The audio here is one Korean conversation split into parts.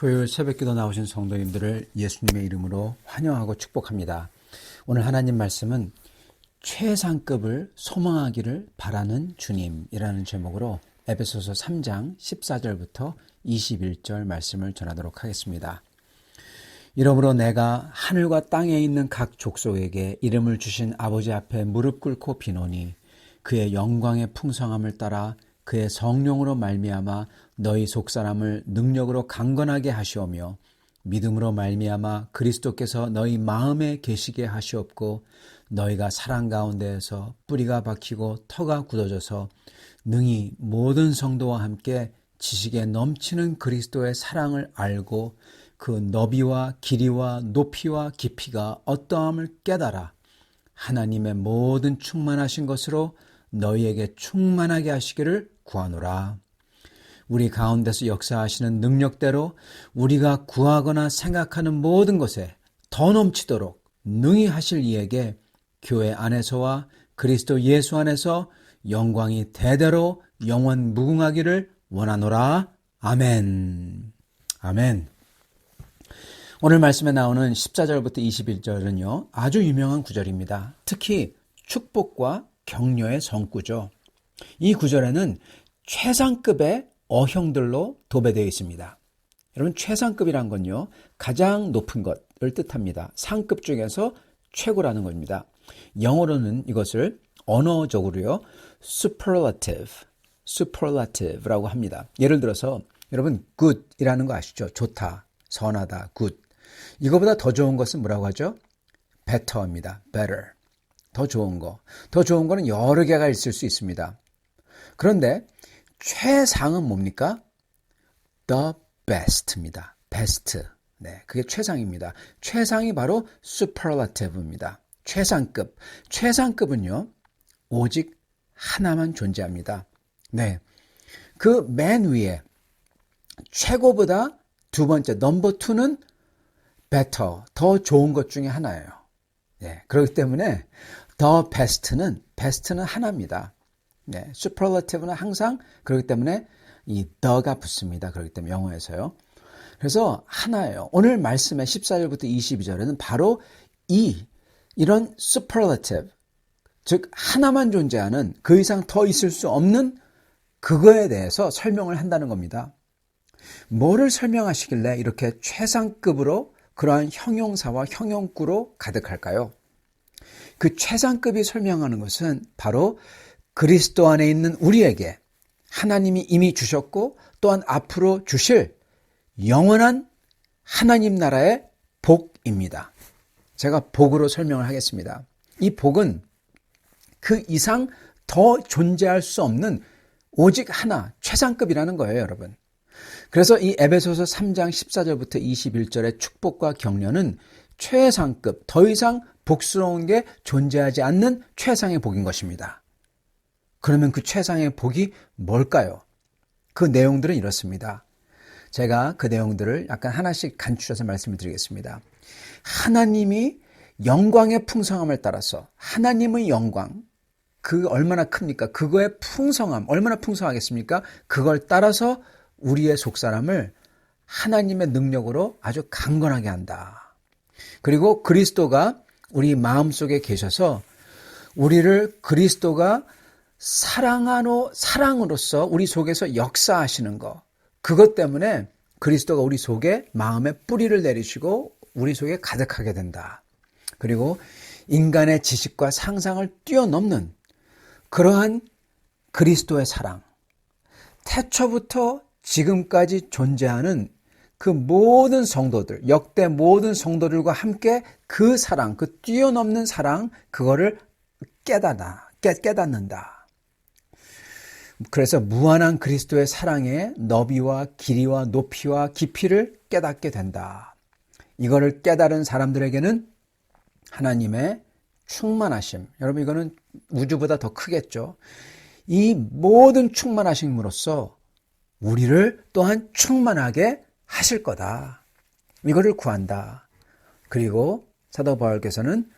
토요일 새벽기도 나오신 성도님들을 예수님의 이름으로 환영하고 축복합니다. 오늘 하나님 말씀은 최상급을 소망하기를 바라는 주님이라는 제목으로 에베소서 3장 14절부터 21절 말씀을 전하도록 하겠습니다. 이러므로 내가 하늘과 땅에 있는 각 족속에게 이름을 주신 아버지 앞에 무릎 꿇고 비노니 그의 영광의 풍성함을 따라 그의 성령으로 말미암아 너희 속사람을 능력으로 강건하게 하시오며 믿음으로 말미암아 그리스도께서 너희 마음에 계시게 하시옵고 너희가 사랑 가운데에서 뿌리가 박히고 터가 굳어져서 능히 모든 성도와 함께 지식에 넘치는 그리스도의 사랑을 알고 그 너비와 길이와 높이와 깊이가 어떠함을 깨달아 하나님의 모든 충만하신 것으로 너희에게 충만하게 하시기를 구하노라. 우리 가운데서 역사하시는 능력대로 우리가 구하거나 생각하는 모든 것에 더 넘치도록 능히 하실 이에게 교회 안에서와 그리스도 예수 안에서 영광이 대대로 영원 무궁하기를 원하노라. 아멘. 아멘. 오늘 말씀에 나오는 14절부터 21절은요, 아주 유명한 구절입니다. 특히 축복과 격려의 성구죠. 이 구절에는 최상급의 어형들로 도배되어 있습니다. 여러분, 최상급이란 건요, 가장 높은 것을 뜻합니다. 상급 중에서 최고라는 겁니다. 영어로는 이것을 언어적으로요, superlative라고 합니다. 예를 들어서 여러분, good이라는 거 아시죠? 좋다, 선하다, good. 이거보다 더 좋은 것은 뭐라고 하죠? better입니다. better. 더 좋은 거. 더 좋은 거는 여러 개가 있을 수 있습니다. 그런데 최상은 뭡니까? The best입니다. best. 네, 그게 최상입니다. 최상이 바로 superlative입니다. 최상급. 최상급은요, 오직 하나만 존재합니다. 네. 그 맨 위에 최고보다 두 번째 넘버 2는 better. 더 좋은 것 중에 하나예요. 네, 그렇기 때문에 the best는 하나입니다. 네, superlative는 항상 그렇기 때문에 이 the가 붙습니다. 그렇기 때문에 영어에서요. 그래서 하나예요. 오늘 말씀의 14절부터 22절에는 바로 이런 superlative, 즉 하나만 존재하는 그 이상 더 있을 수 없는 그거에 대해서 설명을 한다는 겁니다. 뭐를 설명하시길래 이렇게 최상급으로 그러한 형용사와 형용구로 가득할까요? 그 최상급이 설명하는 것은 바로 그리스도 안에 있는 우리에게 하나님이 이미 주셨고 또한 앞으로 주실 영원한 하나님 나라의 복입니다. 제가 복으로 설명을 하겠습니다. 이 복은 그 이상 더 존재할 수 없는 오직 하나, 최상급이라는 거예요, 여러분. 그래서 이 에베소서 3장 14절부터 21절의 축복과 격려는 최상급, 더 이상 복스러운 게 존재하지 않는 최상의 복인 것입니다. 그러면 그 최상의 복이 뭘까요? 그 내용들은 이렇습니다. 제가 그 내용들을 약간 하나씩 간추려서 말씀을 드리겠습니다. 하나님이 영광의 풍성함을 따라서 하나님의 영광, 그 얼마나 큽니까? 그거의 풍성함, 얼마나 풍성하겠습니까? 그걸 따라서 우리의 속사람을 하나님의 능력으로 아주 강건하게 한다. 그리고 그리스도가 우리 마음속에 계셔서 우리를 그리스도가 사랑으로서 우리 속에서 역사하시는 것, 그것 때문에 그리스도가 우리 속에 마음의 뿌리를 내리시고 우리 속에 가득하게 된다. 그리고 인간의 지식과 상상을 뛰어넘는 그러한 그리스도의 사랑, 태초부터 지금까지 존재하는 그 모든 성도들, 역대 모든 성도들과 함께 그 사랑, 그 뛰어넘는 사랑, 그거를 깨닫는다. 그래서 무한한 그리스도의 사랑의 너비와 길이와 높이와 깊이를 깨닫게 된다. 이거를 깨달은 사람들에게는 하나님의 충만하심, 여러분 이거는 우주보다 더 크겠죠. 이 모든 충만하심으로써 우리를 또한 충만하게 하실 거다. 이거를 구한다. 그리고 사도 바울께서는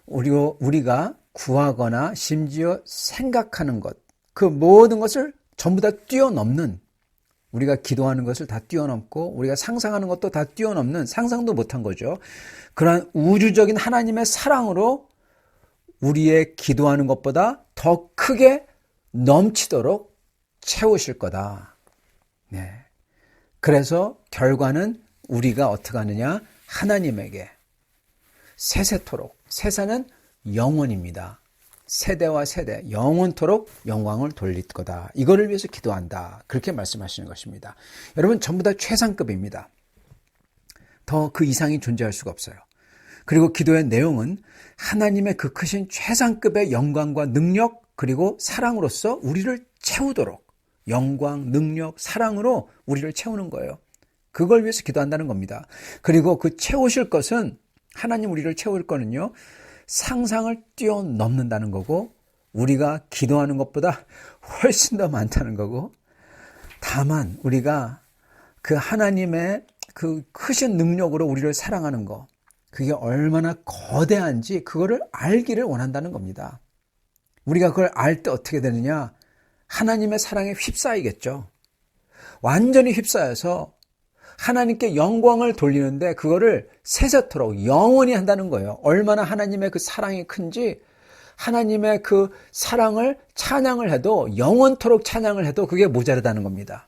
우리가 구하거나 심지어 생각하는 것, 그 모든 것을 전부 다 뛰어넘는 우리가 기도하는 것을 다 뛰어넘고 우리가 상상하는 것도 다 뛰어넘는, 상상도 못한 거죠. 그러한 우주적인 하나님의 사랑으로 우리의 기도하는 것보다 더 크게 넘치도록 채우실 거다. 네. 그래서 결과는 우리가 어떻게 하느냐? 하나님에게 세세토록, 세세는 영원입니다. 세대와 세대, 영원토록 영광을 돌릴 거다. 이거를 위해서 기도한다. 그렇게 말씀하시는 것입니다. 여러분, 전부 다 최상급입니다. 더 그 이상이 존재할 수가 없어요. 그리고 기도의 내용은 하나님의 그 크신 최상급의 영광과 능력, 그리고 사랑으로서 우리를 채우도록, 영광, 능력, 사랑으로 우리를 채우는 거예요. 그걸 위해서 기도한다는 겁니다. 그리고 그 채우실 것은, 하나님 우리를 채울 거는요, 상상을 뛰어넘는다는 거고, 우리가 기도하는 것보다 훨씬 더 많다는 거고, 다만 우리가 그 하나님의 그 크신 능력으로 우리를 사랑하는 거, 그게 얼마나 거대한지 그거를 알기를 원한다는 겁니다. 우리가 그걸 알 때 어떻게 되느냐? 하나님의 사랑에 휩싸이겠죠. 완전히 휩싸여서 하나님께 영광을 돌리는데 그거를 세세토록 영원히 한다는 거예요. 얼마나 하나님의 그 사랑이 큰지, 하나님의 그 사랑을 찬양을 해도, 영원토록 찬양을 해도 그게 모자르다는 겁니다.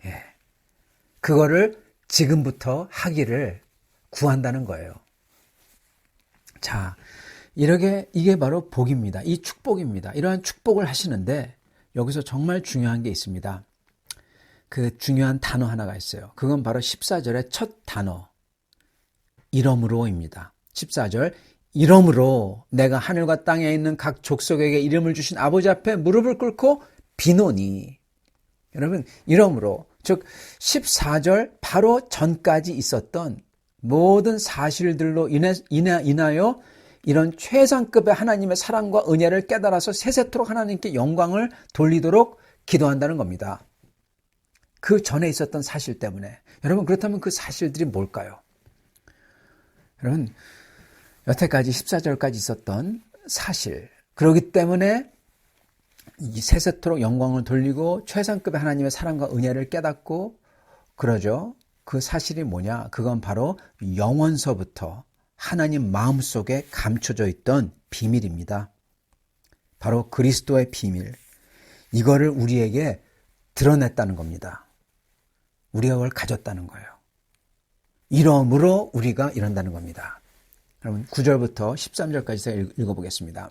예. 그거를 지금부터 하기를 구한다는 거예요. 자, 이게 바로 복입니다. 이 축복입니다. 이러한 축복을 하시는데 여기서 정말 중요한 게 있습니다. 그 중요한 단어 하나가 있어요. 그건 바로 14절의 첫 단어, 이러므로입니다. 14절, 이러므로 내가 하늘과 땅에 있는 각 족속에게 이름을 주신 아버지 앞에 무릎을 꿇고 비노니. 여러분, 이러므로, 즉 14절 바로 전까지 있었던 모든 사실들로 인하여 이런 최상급의 하나님의 사랑과 은혜를 깨달아서 세세토록 하나님께 영광을 돌리도록 기도한다는 겁니다. 그 전에 있었던 사실 때문에. 여러분, 그렇다면 그 사실들이 뭘까요? 여러분, 여태까지 14절까지 있었던 사실, 그렇기 때문에 이 세세토록 영광을 돌리고 최상급의 하나님의 사랑과 은혜를 깨닫고 그러죠. 그 사실이 뭐냐? 그건 바로 영원서부터 하나님 마음속에 감춰져 있던 비밀입니다. 바로 그리스도의 비밀. 이거를 우리에게 드러냈다는 겁니다. 우리가 그걸 가졌다는 거예요. 이러므로 우리가 이런다는 겁니다. 여러분, 9절부터 13절까지 제가 읽어보겠습니다.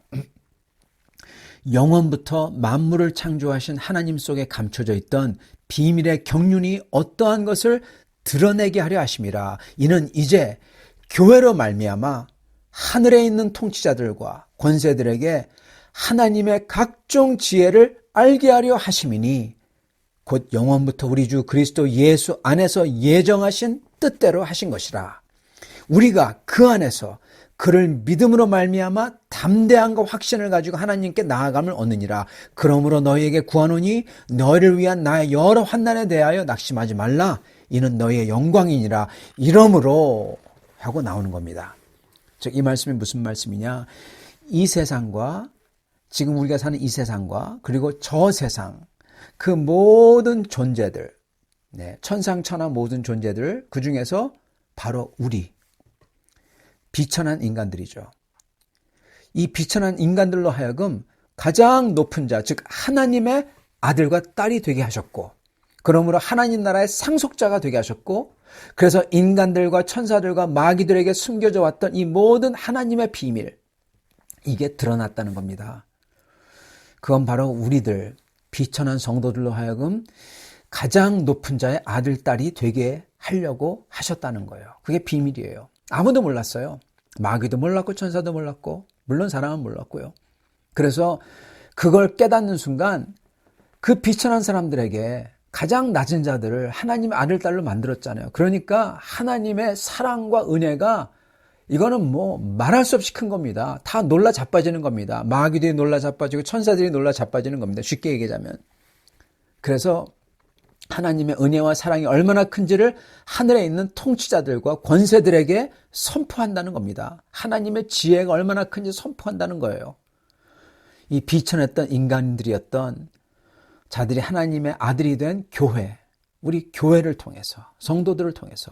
영원부터 만물을 창조하신 하나님 속에 감춰져 있던 비밀의 경륜이 어떠한 것을 드러내게 하려 하심이라. 이는 이제 교회로 말미암아 하늘에 있는 통치자들과 권세들에게 하나님의 각종 지혜를 알게 하려 하심이니 곧 영원부터 우리 주 그리스도 예수 안에서 예정하신 뜻대로 하신 것이라. 우리가 그 안에서 그를 믿음으로 말미암아 담대함과 확신을 가지고 하나님께 나아감을 얻느니라. 그러므로 너희에게 구하노니 너희를 위한 나의 여러 환난에 대하여 낙심하지 말라. 이는 너희의 영광이니라. 이러므로 하고 나오는 겁니다. 즉, 이 말씀이 무슨 말씀이냐? 이 세상과, 지금 우리가 사는 이 세상과, 그리고 저 세상, 그 모든 존재들, 천상천하 모든 존재들, 그 중에서 바로 우리, 비천한 인간들이죠. 이 비천한 인간들로 하여금 가장 높은 자, 즉 하나님의 아들과 딸이 되게 하셨고, 그러므로 하나님 나라의 상속자가 되게 하셨고, 그래서 인간들과 천사들과 마귀들에게 숨겨져 왔던 이 모든 하나님의 비밀, 이게 드러났다는 겁니다. 그건 바로 우리들, 비천한 성도들로 하여금 가장 높은 자의 아들, 딸이 되게 하려고 하셨다는 거예요. 그게 비밀이에요. 아무도 몰랐어요. 마귀도 몰랐고 천사도 몰랐고, 물론 사람은 몰랐고요. 그래서 그걸 깨닫는 순간 그 비천한 사람들에게 가장 낮은 자들을 하나님의 아들, 딸로 만들었잖아요. 그러니까 하나님의 사랑과 은혜가, 이거는 뭐 말할 수 없이 큰 겁니다. 다 놀라 자빠지는 겁니다. 마귀들이 놀라 자빠지고 천사들이 놀라 자빠지는 겁니다. 쉽게 얘기하자면. 그래서 하나님의 은혜와 사랑이 얼마나 큰지를 하늘에 있는 통치자들과 권세들에게 선포한다는 겁니다. 하나님의 지혜가 얼마나 큰지 선포한다는 거예요. 이 비천했던 인간들이었던 자들이 하나님의 아들이 된 교회, 우리 교회를 통해서, 성도들을 통해서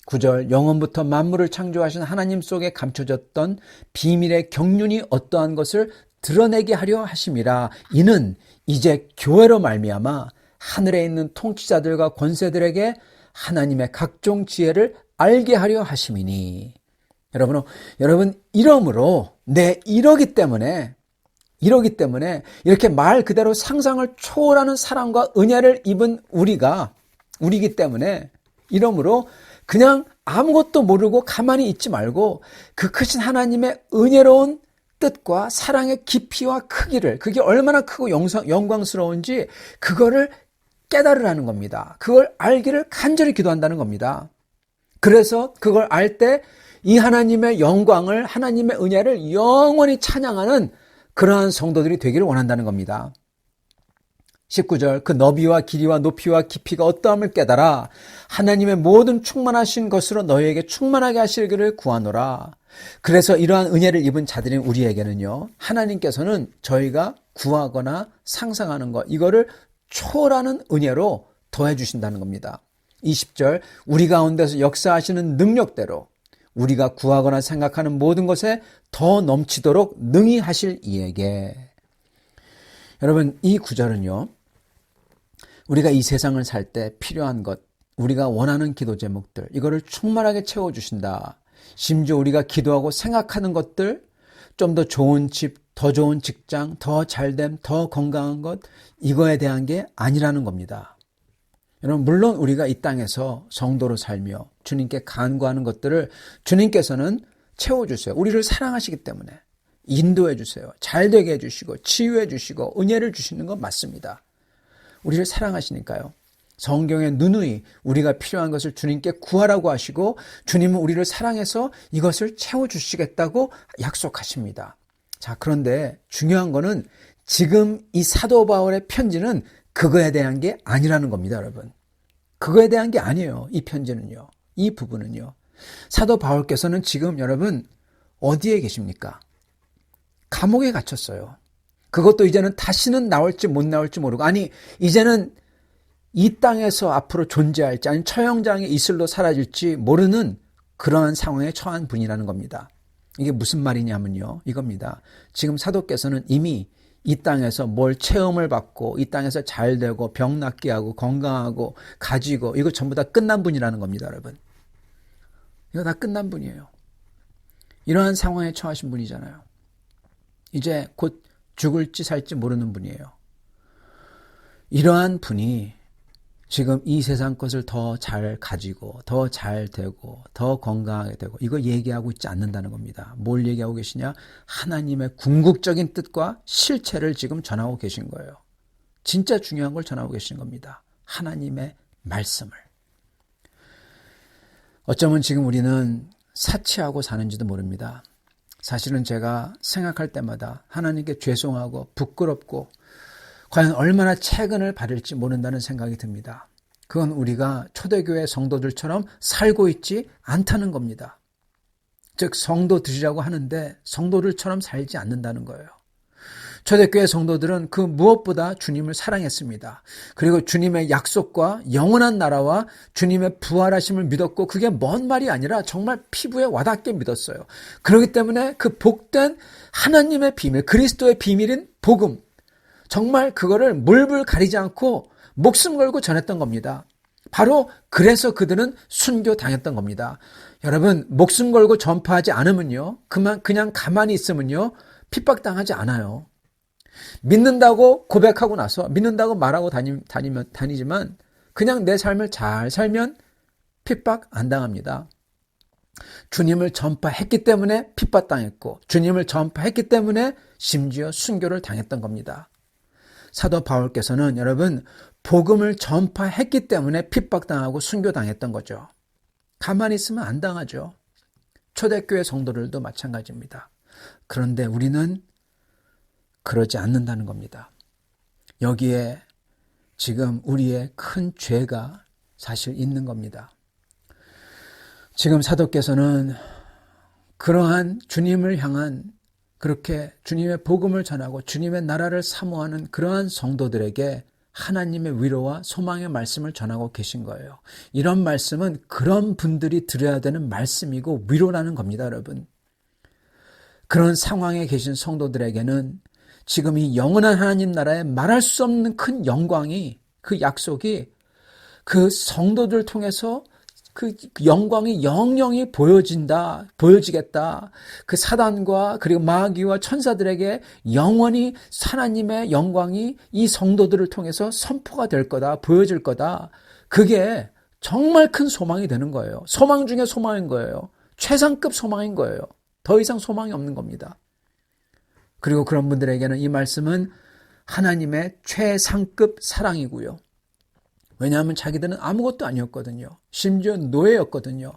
9절 영원부터 만물을 창조하신 하나님 속에 감춰졌던 비밀의 경륜이 어떠한 것을 드러내게 하려 하심이라. 이는 이제 교회로 말미암아 하늘에 있는 통치자들과 권세들에게 하나님의 각종 지혜를 알게 하려 하심이니. 여러분 이러므로 이러기 때문에 이렇게 말 그대로 상상을 초월하는 사랑과 은혜를 입은 우리기 때문에 이러므로 그냥 아무것도 모르고 가만히 있지 말고 그 크신 하나님의 은혜로운 뜻과 사랑의 깊이와 크기를, 그게 얼마나 크고 영광스러운지 그거를 깨달으라는 겁니다. 그걸 알기를 간절히 기도한다는 겁니다. 그래서 그걸 알 때 이 하나님의 영광을, 하나님의 은혜를 영원히 찬양하는 그러한 성도들이 되기를 원한다는 겁니다. 19절 그 너비와 길이와 높이와 깊이가 어떠함을 깨달아 하나님의 모든 충만하신 것으로 너희에게 충만하게 하시기를 구하노라. 그래서 이러한 은혜를 입은 자들인 우리에게는요, 하나님께서는 저희가 구하거나 상상하는 것, 이거를 초월하는 은혜로 더해 주신다는 겁니다. 20절 우리 가운데서 역사하시는 능력대로 우리가 구하거나 생각하는 모든 것에 더 넘치도록 능히 하실 이에게. 여러분, 이 구절은요, 우리가 이 세상을 살 때 필요한 것, 우리가 원하는 기도 제목들, 이거를 충만하게 채워주신다. 심지어 우리가 기도하고 생각하는 것들, 좀 더 좋은 집, 더 좋은 직장, 더 잘됨, 더 건강한 것, 이거에 대한 게 아니라는 겁니다. 여러분, 물론 우리가 이 땅에서 성도로 살며 주님께 간구하는 것들을 주님께서는 채워주세요. 우리를 사랑하시기 때문에 인도해 주세요. 잘되게 해주시고 치유해 주시고 은혜를 주시는 건 맞습니다. 우리를 사랑하시니까요. 성경에 누누이 우리가 필요한 것을 주님께 구하라고 하시고 주님은 우리를 사랑해서 이것을 채워주시겠다고 약속하십니다. 자, 그런데 중요한 거는 지금 이 사도 바울의 편지는 그거에 대한 게 아니라는 겁니다, 여러분. 그거에 대한 게 아니에요. 이 편지는요. 이 부분은요. 사도 바울께서는 지금 여러분 어디에 계십니까? 감옥에 갇혔어요. 그것도 이제는 다시는 나올지 못 나올지 모르고, 아니 이제는 이 땅에서 앞으로 존재할지 아니면 처형장에 이슬로 사라질지 모르는 그러한 상황에 처한 분이라는 겁니다. 이게 무슨 말이냐면요, 이겁니다. 지금 사도께서는 이미 이 땅에서 뭘 체험을 받고 이 땅에서 잘 되고 병 낫게 하고 건강하고 가지고 이거 전부 다 끝난 분이라는 겁니다, 여러분. 이거 다 끝난 분이에요. 이러한 상황에 처하신 분이잖아요. 이제 곧 죽을지 살지 모르는 분이에요. 이러한 분이 지금 이 세상 것을 더 잘 가지고 더 잘 되고 더 건강하게 되고 이거 얘기하고 있지 않는다는 겁니다. 뭘 얘기하고 계시냐? 하나님의 궁극적인 뜻과 실체를 지금 전하고 계신 거예요. 진짜 중요한 걸 전하고 계신 겁니다. 하나님의 말씀을. 어쩌면 지금 우리는 사치하고 사는지도 모릅니다. 사실은 제가 생각할 때마다 하나님께 죄송하고 부끄럽고 과연 얼마나 채근을 받을지 모른다는 생각이 듭니다. 그건 우리가 초대교회 성도들처럼 살고 있지 않다는 겁니다. 즉 성도들이라고 하는데 성도들처럼 살지 않는다는 거예요. 초대교회 성도들은 그 무엇보다 주님을 사랑했습니다. 그리고 주님의 약속과 영원한 나라와 주님의 부활하심을 믿었고 그게 먼 말이 아니라 정말 피부에 와닿게 믿었어요. 그렇기 때문에 그 복된 하나님의 비밀, 그리스도의 비밀인 복음, 정말 그거를 물불 가리지 않고 목숨 걸고 전했던 겁니다. 바로 그래서 그들은 순교당했던 겁니다. 여러분, 목숨 걸고 전파하지 않으면요, 그냥 가만히 있으면요, 핍박당하지 않아요. 믿는다고 고백하고 나서 믿는다고 말하고 다니지만 그냥 내 삶을 잘 살면 핍박 안 당합니다. 주님을 전파했기 때문에 핍박당했고 주님을 전파했기 때문에 심지어 순교를 당했던 겁니다. 사도 바울께서는 여러분 복음을 전파했기 때문에 핍박당하고 순교당했던 거죠. 가만히 있으면 안 당하죠. 초대교회 성도들도 마찬가지입니다. 그런데 우리는 그러지 않는다는 겁니다. 여기에 지금 우리의 큰 죄가 사실 있는 겁니다. 지금 사도께서는 그러한 주님을 향한 그렇게 주님의 복음을 전하고 주님의 나라를 사모하는 그러한 성도들에게 하나님의 위로와 소망의 말씀을 전하고 계신 거예요. 이런 말씀은 그런 분들이 들어야 되는 말씀이고 위로라는 겁니다, 여러분. 그런 상황에 계신 성도들에게는 지금 이 영원한 하나님 나라에 말할 수 없는 큰 영광이, 그 약속이 그 성도들 통해서 그 영광이 영영히 보여지겠다. 그 사단과 그리고 마귀와 천사들에게 영원히 하나님의 영광이 이 성도들을 통해서 선포가 될 거다, 보여질 거다. 그게 정말 큰 소망이 되는 거예요. 소망 중에 소망인 거예요. 최상급 소망인 거예요. 더 이상 소망이 없는 겁니다. 그리고 그런 분들에게는 이 말씀은 하나님의 최상급 사랑이고요. 왜냐하면 자기들은 아무것도 아니었거든요. 심지어 노예였거든요.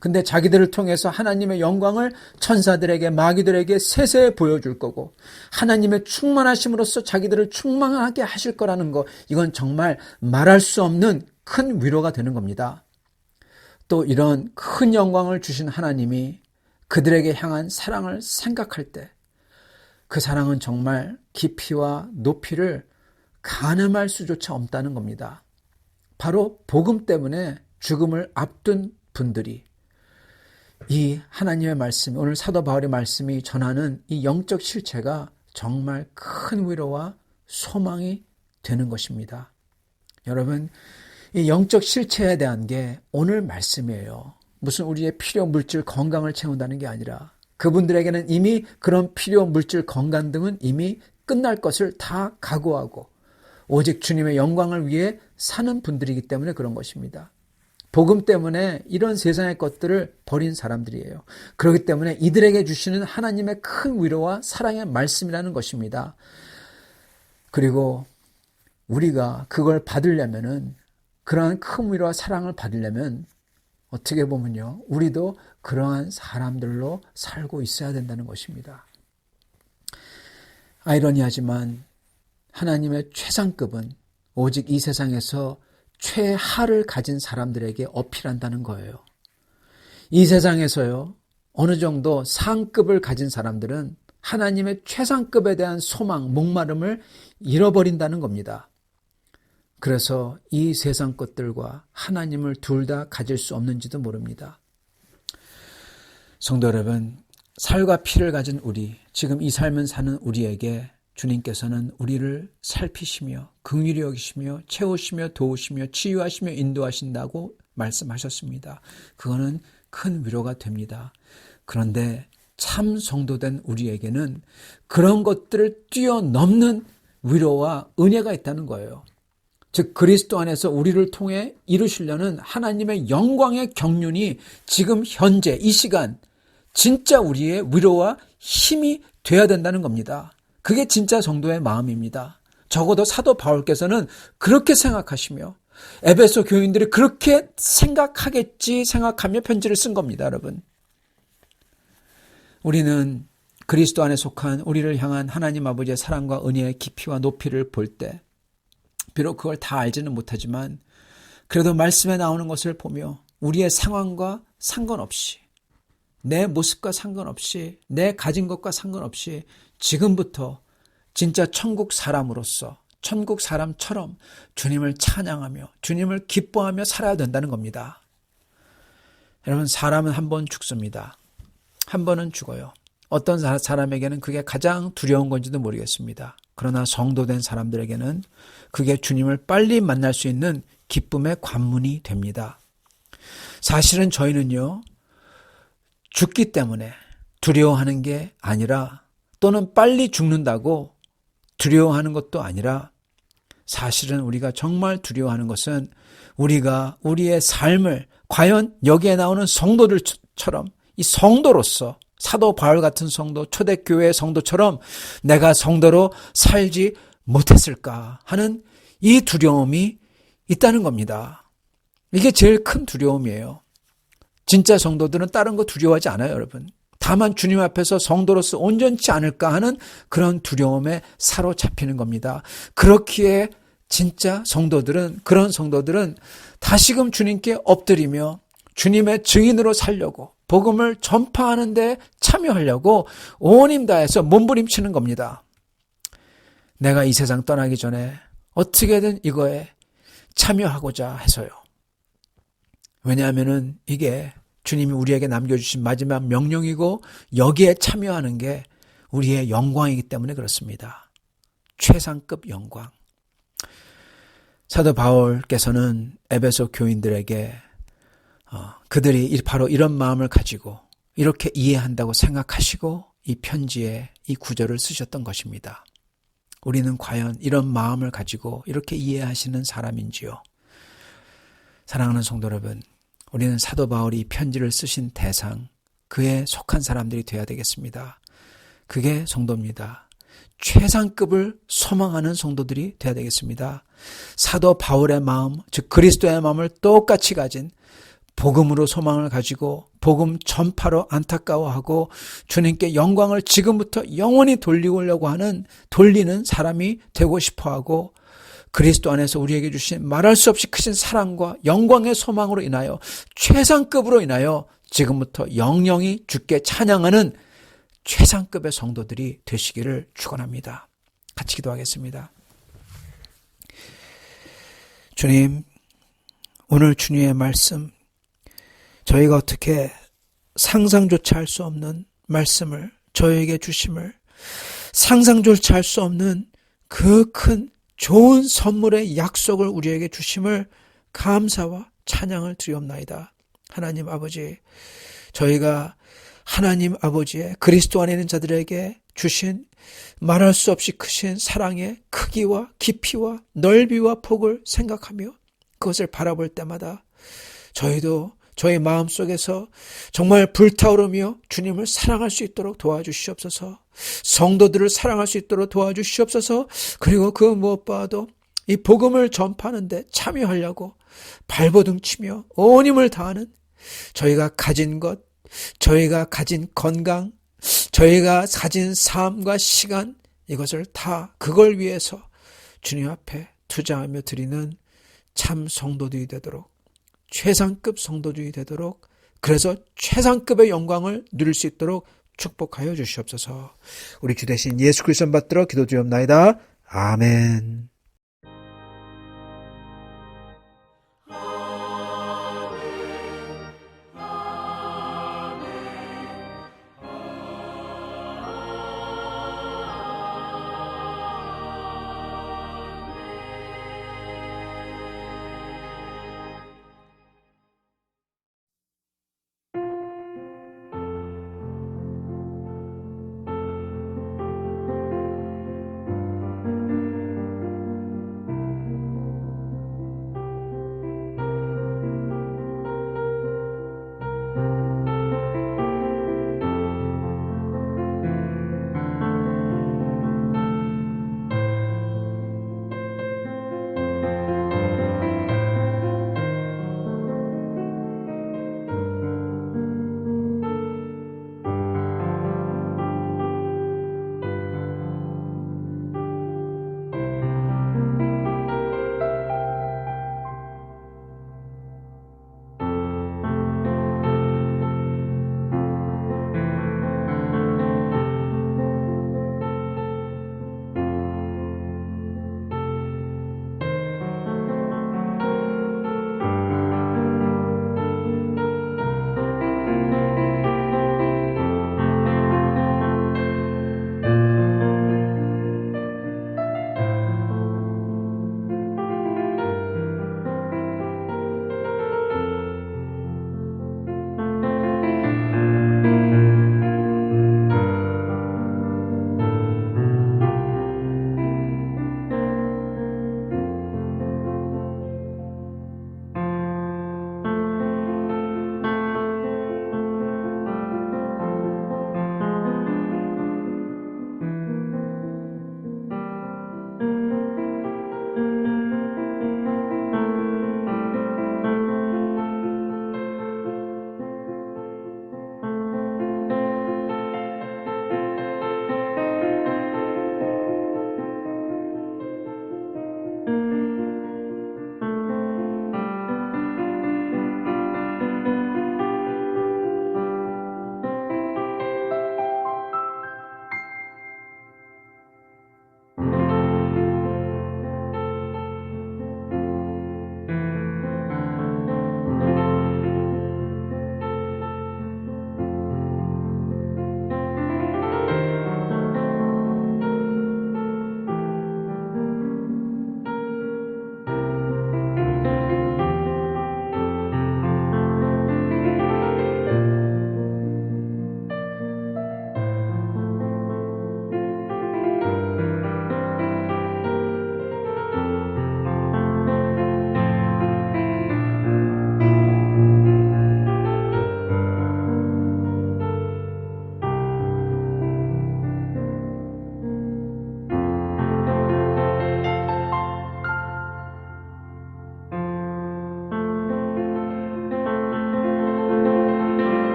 근데 자기들을 통해서 하나님의 영광을 천사들에게, 마귀들에게 세세히 보여줄 거고, 하나님의 충만하심으로써 자기들을 충만하게 하실 거라는 거, 이건 정말 말할 수 없는 큰 위로가 되는 겁니다. 또 이런 큰 영광을 주신 하나님이 그들에게 향한 사랑을 생각할 때, 그 사랑은 정말 깊이와 높이를 가늠할 수조차 없다는 겁니다. 바로 복음 때문에 죽음을 앞둔 분들이 이 하나님의 말씀, 오늘 사도 바울의 말씀이 전하는 이 영적 실체가 정말 큰 위로와 소망이 되는 것입니다. 여러분, 이 영적 실체에 대한 게 오늘 말씀이에요. 무슨 우리의 필요 물질 건강을 채운다는 게 아니라 그분들에게는 이미 그런 필요 물질 건강 등은 이미 끝날 것을 다 각오하고 오직 주님의 영광을 위해 사는 분들이기 때문에 그런 것입니다. 복음 때문에 이런 세상의 것들을 버린 사람들이에요. 그렇기 때문에 이들에게 주시는 하나님의 큰 위로와 사랑의 말씀이라는 것입니다. 그리고 우리가 그걸 받으려면은, 그러한 큰 위로와 사랑을 받으려면 어떻게 보면요, 우리도 그러한 사람들로 살고 있어야 된다는 것입니다. 아이러니하지만 하나님의 최상급은 오직 이 세상에서 최하를 가진 사람들에게 어필한다는 거예요. 이 세상에서요, 어느 정도 상급을 가진 사람들은 하나님의 최상급에 대한 소망, 목마름을 잃어버린다는 겁니다. 그래서 이 세상 것들과 하나님을 둘 다 가질 수 없는지도 모릅니다. 성도 여러분, 살과 피를 가진 우리, 지금 이 삶을 사는 우리에게 주님께서는 우리를 살피시며 긍휼히 여기시며 채우시며 도우시며 치유하시며 인도하신다고 말씀하셨습니다. 그거는 큰 위로가 됩니다. 그런데 참 성도된 우리에게는 그런 것들을 뛰어넘는 위로와 은혜가 있다는 거예요. 즉 그리스도 안에서 우리를 통해 이루시려는 하나님의 영광의 경륜이 지금 현재 이 시간 진짜 우리의 위로와 힘이 돼야 된다는 겁니다. 그게 진짜 성도의 마음입니다. 적어도 사도 바울께서는 그렇게 생각하시며 에베소 교인들이 그렇게 생각하겠지 생각하며 편지를 쓴 겁니다, 여러분. 우리는 그리스도 안에 속한 우리를 향한 하나님 아버지의 사랑과 은혜의 깊이와 높이를 볼 때 비록 그걸 다 알지는 못하지만 그래도 말씀에 나오는 것을 보며 우리의 상황과 상관없이, 내 모습과 상관없이, 내 가진 것과 상관없이 지금부터 진짜 천국 사람으로서, 천국 사람처럼 주님을 찬양하며 주님을 기뻐하며 살아야 된다는 겁니다. 여러분, 사람은 한 번 죽습니다. 한 번은 죽어요. 어떤 사람에게는 그게 가장 두려운 건지도 모르겠습니다. 그러나 성도된 사람들에게는 그게 주님을 빨리 만날 수 있는 기쁨의 관문이 됩니다. 사실은 저희는요, 죽기 때문에 두려워하는 게 아니라, 또는 빨리 죽는다고 두려워하는 것도 아니라, 사실은 우리가 정말 두려워하는 것은 우리가 우리의 삶을 과연 여기에 나오는 성도들처럼, 이 성도로서 사도 바울 같은 성도, 초대교회 성도처럼 내가 성도로 살지 못했을까 하는 이 두려움이 있다는 겁니다. 이게 제일 큰 두려움이에요. 진짜 성도들은 다른 거 두려워하지 않아요, 여러분. 다만 주님 앞에서 성도로서 온전치 않을까 하는 그런 두려움에 사로잡히는 겁니다. 그렇기에 진짜 성도들은, 그런 성도들은 다시금 주님께 엎드리며 주님의 증인으로 살려고, 복음을 전파하는 데 참여하려고 온 힘 다해서 몸부림치는 겁니다. 내가 이 세상 떠나기 전에 어떻게든 이거에 참여하고자 해서요. 왜냐하면은 이게 주님이 우리에게 남겨주신 마지막 명령이고 여기에 참여하는 게 우리의 영광이기 때문에 그렇습니다. 최상급 영광. 사도 바울께서는 에베소 교인들에게 그들이 바로 이런 마음을 가지고 이렇게 이해한다고 생각하시고 이 편지에 이 구절을 쓰셨던 것입니다. 우리는 과연 이런 마음을 가지고 이렇게 이해하시는 사람인지요? 사랑하는 성도 여러분, 우리는 사도 바울이 이 편지를 쓰신 대상, 그에 속한 사람들이 되어야 되겠습니다. 그게 성도입니다. 최상급을 소망하는 성도들이 되어야 되겠습니다. 사도 바울의 마음, 즉 그리스도의 마음을 똑같이 가진 복음으로 소망을 가지고 복음 전파로 안타까워하고 주님께 영광을 지금부터 영원히 돌리는 사람이 되고 싶어하고 그리스도 안에서 우리에게 주신 말할 수 없이 크신 사랑과 영광의 소망으로 인하여 최상급으로 인하여 지금부터 영영이 주께 찬양하는 최상급의 성도들이 되시기를 축원합니다. 같이 기도하겠습니다. 주님, 오늘 주님의 말씀, 저희가 어떻게 상상조차 할 수 없는 말씀을 저희에게 주심을, 상상조차 할 수 없는 그 큰 좋은 선물의 약속을 우리에게 주심을 감사와 찬양을 드리옵나이다. 하나님 아버지, 저희가 하나님 아버지의 그리스도 안에 있는 자들에게 주신 말할 수 없이 크신 사랑의 크기와 깊이와 넓이와 폭을 생각하며 그것을 바라볼 때마다 저희도 저희 마음속에서 정말 불타오르며 주님을 사랑할 수 있도록 도와주시옵소서. 성도들을 사랑할 수 있도록 도와주시옵소서. 그리고 그 무엇보다도 이 복음을 전파하는 데 참여하려고 발버둥치며 온 힘을 다하는 저희가 가진 것, 저희가 가진 건강, 저희가 가진 삶과 시간, 이것을 다 그걸 위해서 주님 앞에 투자하며 드리는 참 성도들이 되도록, 최상급 성도들이 되도록, 그래서 최상급의 영광을 누릴 수 있도록 축복하여 주시옵소서. 우리 주 대신 예수 그리스도 받들어 기도드리옵나이다. 아멘.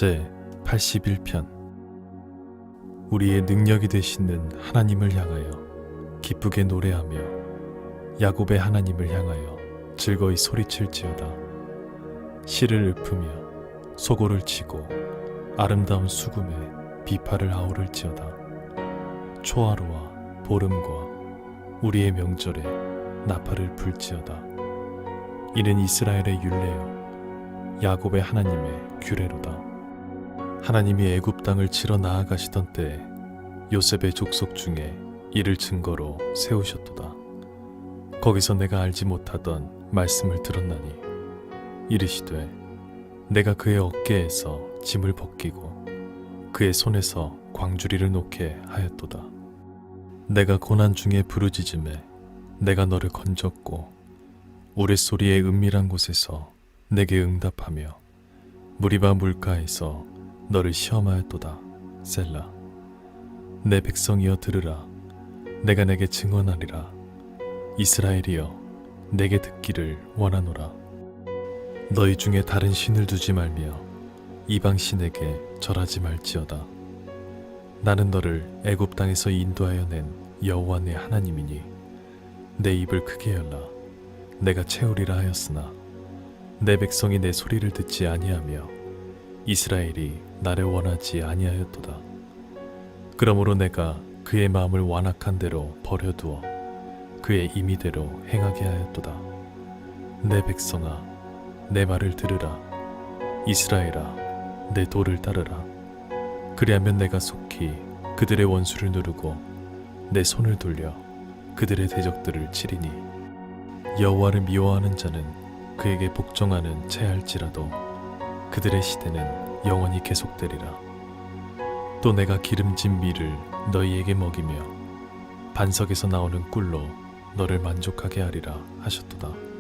제 81편. 우리의 능력이 되시는 하나님을 향하여 기쁘게 노래하며 야곱의 하나님을 향하여 즐거이 소리칠지어다. 시를 읊으며 소고를 치고 아름다운 수금에 비파를 아우를지어다. 초하루와 보름과 우리의 명절에 나팔을 불지어다. 이는 이스라엘의 율례요 야곱의 하나님의 규례로다. 하나님이 애굽 땅을 치러 나아가시던 때에 요셉의 족속 중에 이를 증거로 세우셨도다. 거기서 내가 알지 못하던 말씀을 들었나니 이르시되 내가 그의 어깨에서 짐을 벗기고 그의 손에서 광주리를 놓게 하였도다. 내가 고난 중에 부르짖음에 내가 너를 건졌고 우레소리의 은밀한 곳에서 내게 응답하며 무리바 물가에서 너를 시험하였도다. 셀라. 내 백성이여 들으라. 내가 내게 증언하리라. 이스라엘이여 내게 듣기를 원하노라. 너희 중에 다른 신을 두지 말며 이방 신에게 절하지 말지어다. 나는 너를 애굽 땅에서 인도하여 낸 여호와 내 하나님이니 내 입을 크게 열라. 내가 채우리라 하였으나 내 백성이 내 소리를 듣지 아니하며 이스라엘이 나를 원하지 아니하였도다. 그러므로 내가 그의 마음을 완악한 대로 버려두어 그의 임의대로 행하게 하였도다. 내 백성아 내 말을 들으라. 이스라엘아 내 도를 따르라. 그리하면 내가 속히 그들의 원수를 누르고 내 손을 돌려 그들의 대적들을 치리니 여호와를 미워하는 자는 그에게 복종하는 채할지라도 그들의 시대는 영원히 계속되리라. 또 내가 기름진 밀을 너희에게 먹이며 반석에서 나오는 꿀로 너를 만족하게 하리라 하셨도다.